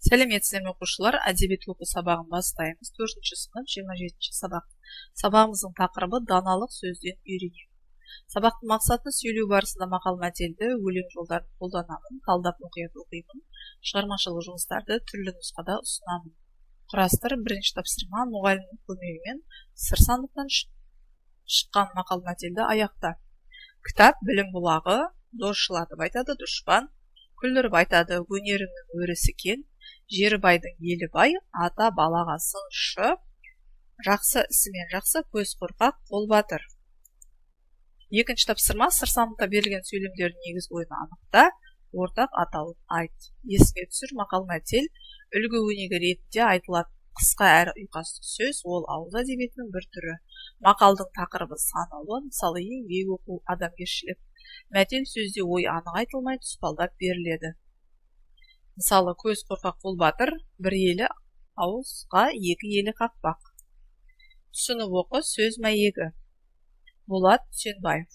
Сәлеметсіздер ме оқушылар, әдебиет оқу сабағын бастаймыз. 4-ші сынып 27-ші сабақ. Сабағымыздың тақырыбы даналық сөзден үйрену. Сабақтың мақсаты сөйлеу барысында мақал-мәтелді, өлең жолдарын қолданамын, талдап мұқият оқимын, шығармашылық жұмыстарды түрлі нұсқада ұсынамын. Құрастыр. Бірінші тапсырма мұғалімнің көмегімен сыр сандықтан шыққан мақал-мәтелді аяқта. Кітап білім бұлағы, дос жылатып айтады дұшпан, күлдіріп айтады өнеріңнің өрісі кең, жері байдың елі бай, ата балаға сыншы, жақсы ісімен жақсы, көз қорқақ, қол батыр. Екінші тапсырма сыр сандықта берілген сөйлемдердің негізгі ойын анықта, ортақ аталып айт. Есіңе түсір мақал-мәтел үлгі өнеге ретінде айтылады қысқа әрі ұйқасты сөз, ол ауыз әдебиетінің бір түрі. Мақалдың тақырыбы санаулы, мысалы еңбек оқу, адамгершілік. Мәтел сөзде ой анық айтылмай тұспалдап беріледі. Мысалы, көз қорқақ қол батыр, бір елі ауызға екі елі қақпақ. Түсініп оқы сөз мәйегі. Болат Үсенбаев.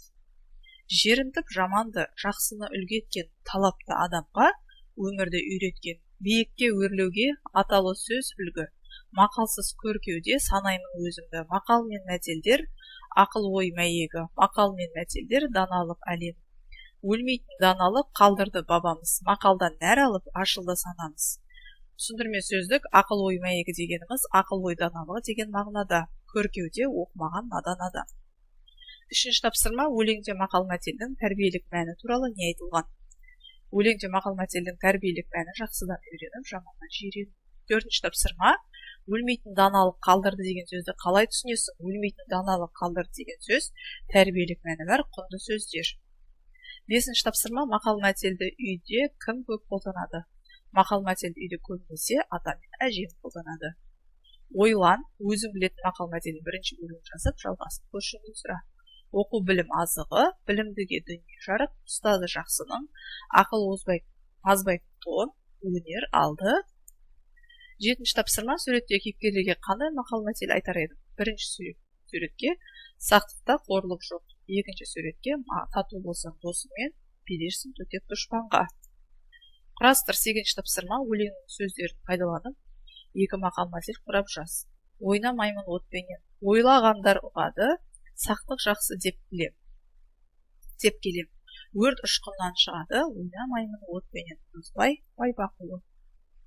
Жерінтіп жаманды, жақсыны үлгі еткен талапты адамға өмірді үйреткен. Биікке өрлеуге аталы сөз үлгі. Мақалсыз көркеуде санаймын өзімді. Мақал мен мәтелдер ақыл ой мәйегі. Мақал мен мәтелдер даналық әлем. Өлмейтін даналық қалдырды бабамыз. Мақалдан нәр алып ашылды санамыз. Түсіндірме сөздік ақыл ой мәйегі дегеніміз ақыл ой даналығы деген мағынада. Көркеуде оқымаған надан адам. Үшінші тапсырма өлеңде мақал-мәтелдің тәрбиелік мәні туралы не айтылған? Өлеңде мақал-мәтелдің тәрбиелік мәні жақсыдан үйреніп, жаманнан жирену. Төртінші тапсырма өлмейтін даналық қалдырды деген сөзді қалай түсінесің? Өлмейтін даналық қалдырды деген сөз тәрбиелік мәні бар құнды сөздер. Бесінші тапсырма мақал-мәтелді үйде кім көп қолданады? Мақал-мәтелді үйде көбінесе ата мен әжем қолданады. Ойлан, өзің білетін мақал-мәтелдің бірінші бөлігін жазып, жалғасын көршіңнен сұра. Оқу білім азығы, білімдіге дүние жарық, ұстазы жақсының, ақыл азбай тон, өнер алды. Жетінші тапсырма суретте кейіпкерлерге қандай мақал-мәтел айтар едім? Бірінші суретке сақтықта қорлық жоқ. Екінші суретке тату болсаң досыңмен, билерсің төтеп дұшпанға. Құрастыр. Сегізінші тапсырма өлеңнің сөздерін пайдаланып, екі мақал-мәтел құрап жаз. Ойна маймын отпенен. Ойлағандар ұғады, сақтық жақсы деп келем. Өрт ұшқыннан шығады, ойна маймын отпенен. Өзбай байбақұлы.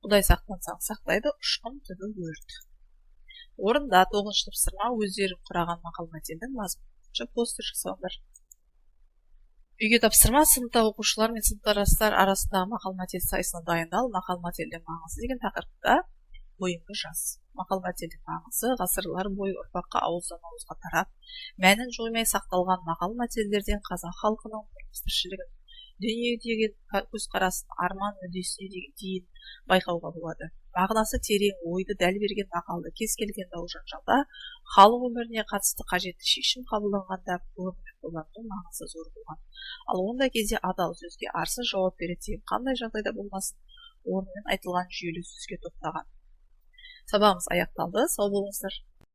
Құдай сақтансаң сақтайды, ұшқын түбі өрт. Орында. Тоғызыншы тапсырма өздерін құраған мақал-мәтелдің мазмұны постер жасаңдар. Үйге тапсырма сыныпта оқушылар мен сыныптастар арасындағы мақал-мәтел сайысына дайындал. Мақал-мәтелдің маңызы деген тақырыпта ойыңды жаз. Мақал-мәтелдің маңызы ғасырлар бойы ұрпаққа ауыздан ауызға тарап, мәнін жоймай сақталған мақал-мәтелдерден қазақ халқының тұрмыс-тіршілігін, дүниеге деген көзқарасын, арман мүддесіне дейін байқауға болады. Мағынасы терең, ойды дәл берген мақалды кез келген дау-жанжалда, халық өміріне қатысты қажетті шешім қабылданғанда көбіне қолданудың маңызы зор болған. Ал ондай кезде адал сөзге арсыз жауап береді, қандай жағдайда болмасын, орнымен айтылған жүйелі сөзге тоқтаған. Сабағымыз аяқталды. Сау болыңыздар.